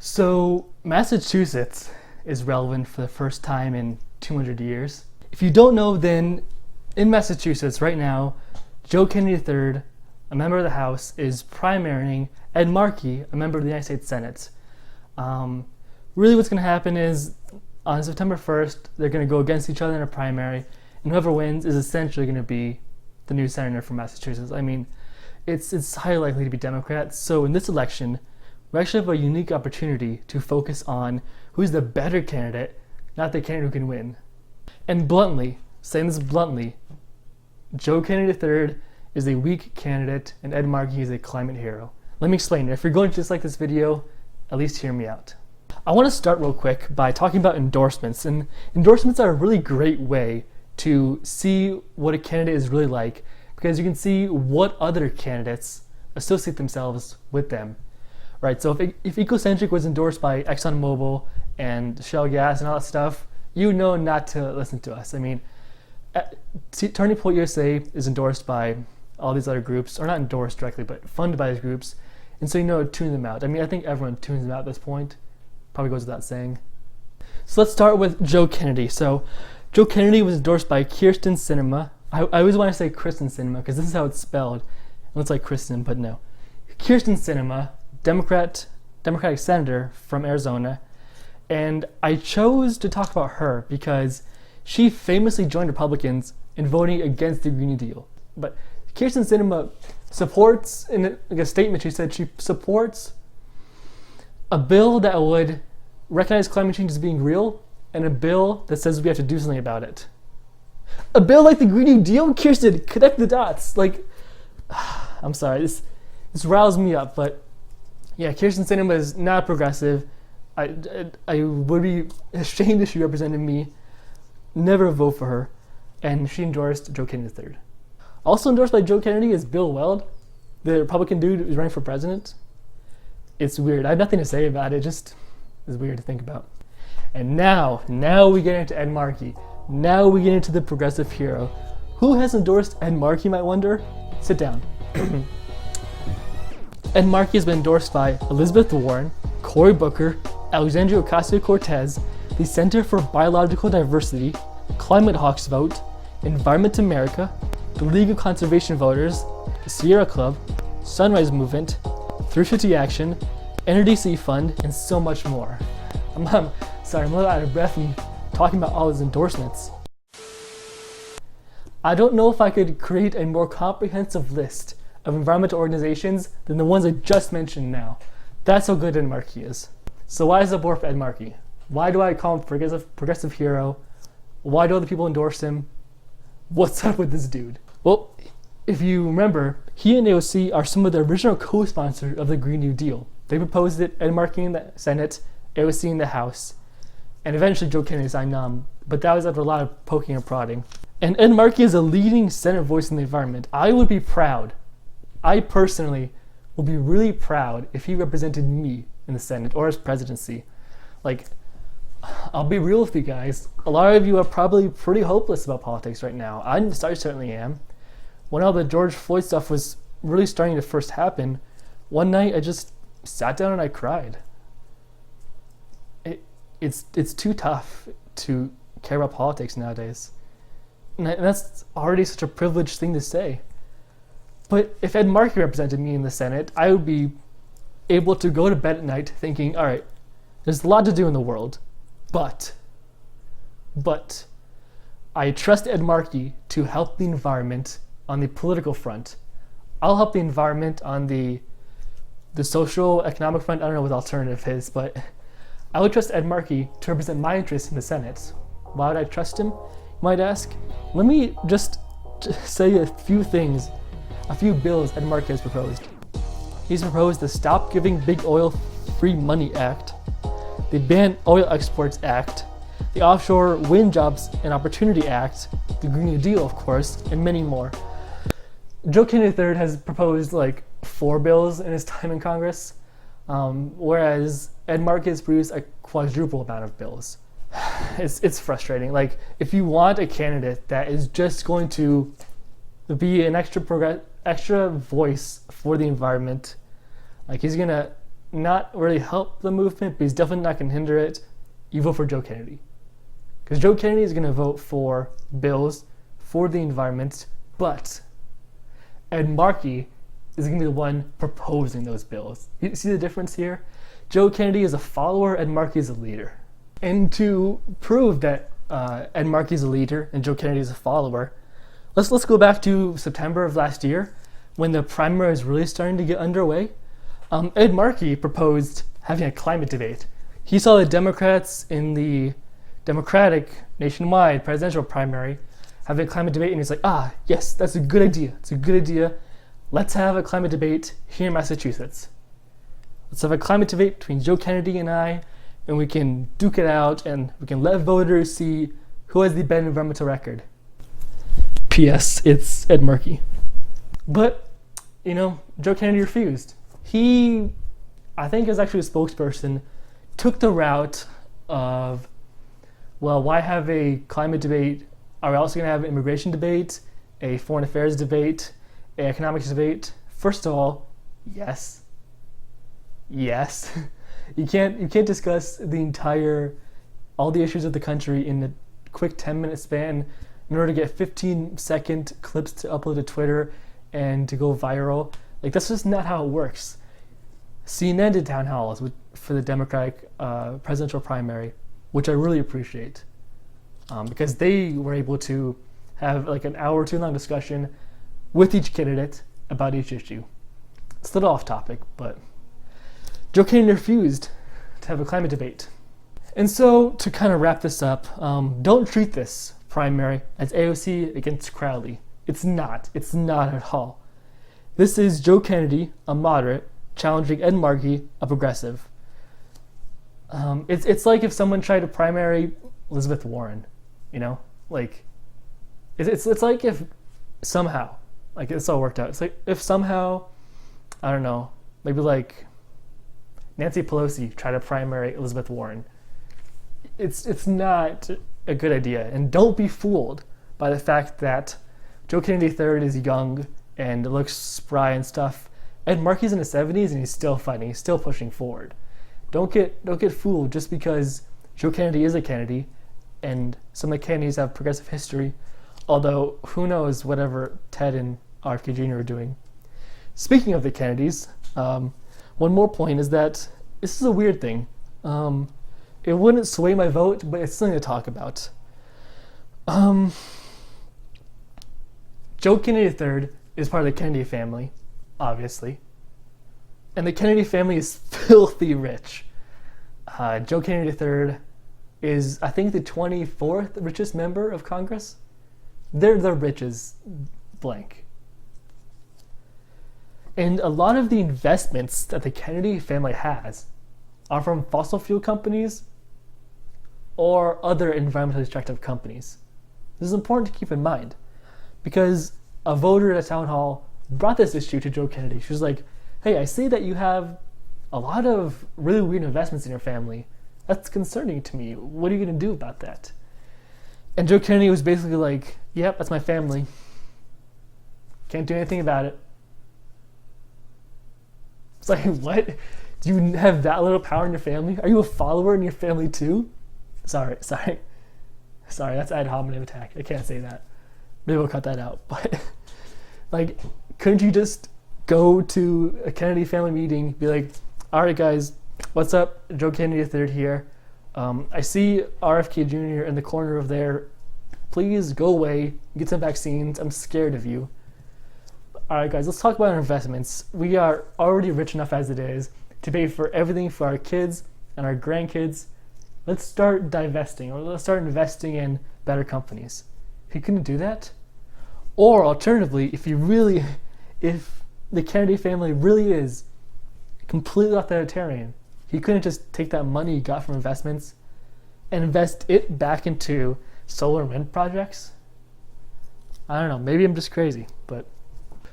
So Massachusetts is relevant for the first time in 200 years. If you don't know, then in Massachusetts right now, Joe Kennedy III, a member of the House, is primarying Ed Markey, a member of the United States Senate. Really what's going to happen is on September 1st, they're going to go against each other in a primary, and whoever wins is essentially going to be the new senator from Massachusetts. I mean, it's highly likely to be Democrats. So in this election, we actually have a unique opportunity to focus on who's the better candidate, not the candidate who can win. And bluntly, saying this bluntly, Joe Kennedy III is a weak candidate and Ed Markey is a climate hero. Let me explain. If you're going to dislike this video, at least hear me out. I want to start real quick by talking about endorsements. And endorsements are a really great way to see what a candidate is really like, because you can see what other candidates associate themselves with them. Right, so if Ecocentric was endorsed by ExxonMobil and Shell Gas and all that stuff, you know not to listen to us. I mean, Turning Point USA is endorsed by all these other groups, or not endorsed directly, but funded by these groups, and so you know to tune them out. I mean, I think everyone tunes them out at this point. Probably goes without saying. So let's start with Joe Kennedy. So Joe Kennedy was endorsed by Kirsten Sinema. I always want to say Kristen Sinema because this is how it's spelled. It looks like Kristen, but no. Kirsten Sinema, Democratic senator from Arizona, and I chose to talk about her because she famously joined Republicans in voting against the Green New Deal. But Kirsten Sinema supports, in a statement she said, she supports a bill that would recognize climate change as being real and a bill that says we have to do something about it. A bill like the Green New Deal? Kirsten, connect the dots. Like, I'm sorry, this riles me up, but yeah, Kirsten Sinema is not progressive. I would be ashamed if she represented me. Never vote for her. And she endorsed Joe Kennedy III. Also endorsed by Joe Kennedy is Bill Weld, the Republican dude who's running for president. It's weird. I have nothing to say about it. Just is weird to think about. And now we get into Ed Markey. Now we get into the progressive hero. Who has endorsed Ed Markey, you might wonder? Sit down. Ed Markey has been endorsed by Elizabeth Warren, Cory Booker, Alexandria Ocasio-Cortez, the Center for Biological Diversity, Climate Hawks Vote, Environment America, the League of Conservation Voters, the Sierra Club, Sunrise Movement, 350 Action, NRDC Fund, and so much more. I'm sorry, I'm a little out of breath from talking about all these endorsements. I don't know if I could create a more comprehensive list of environmental organizations than the ones I just mentioned now. That's how good Ed Markey is. So why is the board for Ed Markey? Why do I call him progressive hero? Why do other people endorse him? What's up with this dude? Well, if you remember, he and AOC are some of the original co-sponsors of the Green New Deal. They proposed it, Ed Markey in the Senate, AOC in the House, and eventually Joe Kennedy signed on, but that was after a lot of poking and prodding. And Ed Markey is a leading Senate voice in the environment. I would be proud. I personally will be really proud if he represented me in the Senate or his presidency. Like, I'll be real with you guys. A lot of you are probably pretty hopeless about politics right now. I certainly am. When all the George Floyd stuff was really starting to first happen, one night I just sat down and I cried. It's too tough to care about politics nowadays. And that's already such a privileged thing to say. But if Ed Markey represented me in the Senate, I would be able to go to bed at night thinking, all right, there's a lot to do in the world, but I trust Ed Markey to help the environment on the political front. I'll help the environment on the social, economic front. I don't know what the alternative is, but I would trust Ed Markey to represent my interests in the Senate. Why would I trust him, you might ask? Let me just say a few things, a few bills Ed Markey has proposed. He's proposed the Stop Giving Big Oil Free Money Act, the Ban Oil Exports Act, the Offshore Wind Jobs and Opportunity Act, the Green New Deal, of course, and many more. Joe Kennedy III has proposed like 4 bills in his time in Congress, whereas Ed Markey has produced a quadruple amount of bills. It's frustrating. Like, if you want a candidate that is just going to be an extra voice for the environment, like he's gonna not really help the movement, but he's definitely not going to hinder it, you vote for Joe Kennedy. Because Joe Kennedy is going to vote for bills for the environment, but Ed Markey is going to be the one proposing those bills. You see the difference here? Joe Kennedy is a follower, Ed Markey is a leader. And to prove that Ed Markey is a leader and Joe Kennedy is a follower, let's go back to September of last year when the primary was really starting to get underway. Ed Markey proposed having a climate debate. He saw the Democrats in the Democratic nationwide presidential primary having a climate debate, and he's like, yes, that's a good idea. It's a good idea. Let's have a climate debate here in Massachusetts. Let's have a climate debate between Joe Kennedy and I, and we can duke it out, and we can let voters see who has the better environmental record. P.S. It's Ed Markey. But, Joe Kennedy refused. He, I think as actually a spokesperson, took the route of, well, why have a climate debate? Are we also going to have an immigration debate, a foreign affairs debate, an economics debate? First of all, yes. Yes. You can't discuss all the issues of the country in a quick 10-minute span in order to get 15-second clips to upload to Twitter and to go viral. Like, that's just not how it works. CNN did town halls for the Democratic presidential primary, which I really appreciate, because they were able to have like an hour or two long discussion with each candidate about each issue. It's a little off topic, but Joe Kennedy refused to have a climate debate. And so, to kind of wrap this up, don't treat this primary as AOC against Crowley. It's not at all. This is Joe Kennedy, a moderate, challenging Ed Markey, a progressive. It's like if someone tried to primary Elizabeth Warren, like it's like if somehow, like it's all worked out. It's like if somehow, I don't know, maybe like Nancy Pelosi tried to primary Elizabeth Warren. It's not a good idea, and don't be fooled by the fact that Joe Kennedy III is young and looks spry and stuff. Ed Markey's in his 70s and he's still fighting. He's still pushing forward. Don't get fooled just because Joe Kennedy is a Kennedy, and some of the Kennedys have progressive history. Although who knows whatever Ted and RFK Jr. are doing. Speaking of the Kennedys, one more point is that this is a weird thing. It wouldn't sway my vote, but it's something to talk about. Joe Kennedy III is part of the Kennedy family, obviously. And the Kennedy family is filthy rich. Joe Kennedy III is, I think, the 24th richest member of Congress. They're the richest blank. And a lot of the investments that the Kennedy family has are from fossil fuel companies or other environmentally destructive companies. This is important to keep in mind because a voter at a town hall brought this issue to Joe Kennedy. She was like, hey, I see that you have a lot of really weird investments in your family. That's concerning to me. What are you going to do about that? And Joe Kennedy was basically like, yep, that's my family. Can't do anything about it. It's like, what? Do you have that little power in your family? Are you a follower in your family too? Sorry, that's ad hominem attack. I can't say that. Maybe we'll cut that out. But like, couldn't you just go to a Kennedy family meeting, be like, all right guys, what's up? Joe Kennedy III here. I see RFK Jr. in the corner of there. Please go away, get some vaccines. I'm scared of you. All right guys, let's talk about our investments. We are already rich enough as it is to pay for everything for our kids and our grandkids. Let's start divesting, or let's start investing in better companies. He couldn't do that. Or alternatively, if the Kennedy family really is completely authoritarian, he couldn't just take that money he got from investments and invest it back into solar and wind projects. I don't know, maybe I'm just crazy, but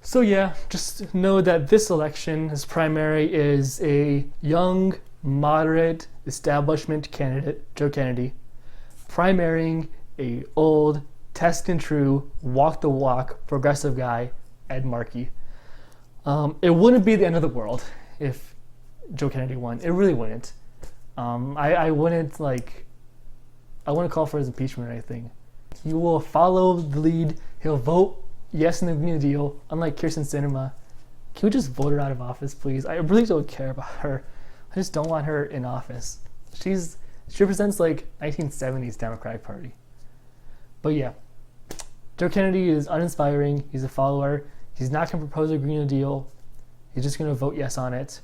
so yeah, just know that this election, his primary, is a young, moderate establishment candidate, Joe Kennedy, primarying a old, test and true, walk the walk, progressive guy, Ed Markey. It wouldn't be the end of the world if Joe Kennedy won. It really wouldn't. I wouldn't call for his impeachment or anything. He will follow the lead. He'll vote yes in the Green New Deal, unlike Kirsten Sinema. Can we just vote her out of office, please? I really don't care about her. I just don't want her in office. She represents like 1970s Democratic Party. But yeah, Joe Kennedy is uninspiring. He's a follower. He's not going to propose a Green New Deal. He's just going to vote yes on it.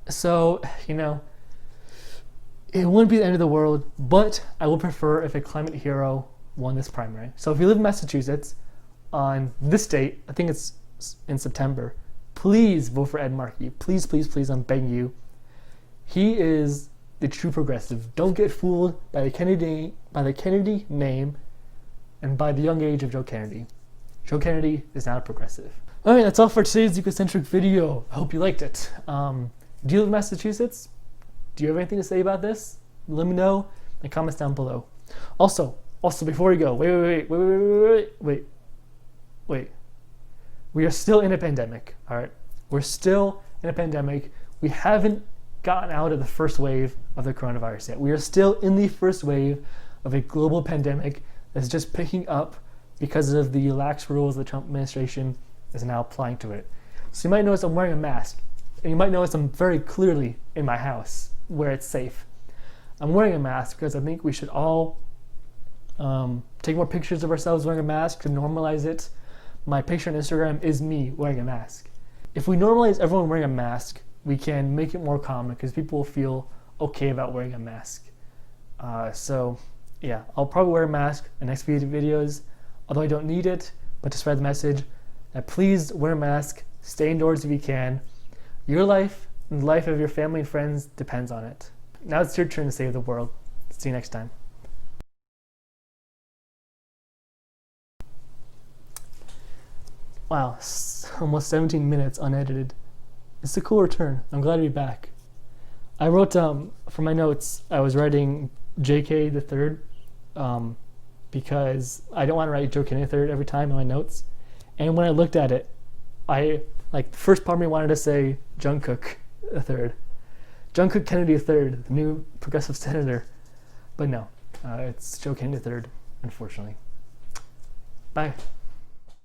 So, it wouldn't be the end of the world, but I would prefer if a climate hero won this primary. So if you live in Massachusetts on this date, I think it's in September, please vote for Ed Markey. Please, please, please, I'm begging you. He is the true progressive. Don't get fooled by the Kennedy name and by the young age of Joe Kennedy. Joe Kennedy is not a progressive. All right, that's all for today's Ecocentric video. I hope you liked it. Do you live in Massachusetts? Do you have anything to say about this? Let me know in the comments down below. Also, before we go, wait. We are still in a pandemic, all right? We're still in a pandemic. We haven't gotten out of the first wave of the coronavirus yet. We are still in the first wave of a global pandemic that's just picking up because of the lax rules the Trump administration is now applying to it. So you might notice I'm wearing a mask, and you might notice I'm very clearly in my house where it's safe. I'm wearing a mask because I think we should all take more pictures of ourselves wearing a mask to normalize it. My picture on Instagram is me wearing a mask. If we normalize everyone wearing a mask, we can make it more common because people will feel okay about wearing a mask. So yeah, I'll probably wear a mask in the next few videos, although I don't need it, but to spread the message that please wear a mask, stay indoors if you can. Your life and the life of your family and friends depends on it. Now it's your turn to save the world. See you next time. Wow, almost 17 minutes unedited. It's a cool return. I'm glad to be back. I wrote, for my notes, I was writing JK the third because I don't want to write Joe Kennedy the third every time in my notes. And when I looked at it, the first part of me wanted to say Jungkook the third. Jungkook Kennedy the third, the new progressive senator. But no, it's Joe Kennedy the third, unfortunately. Bye.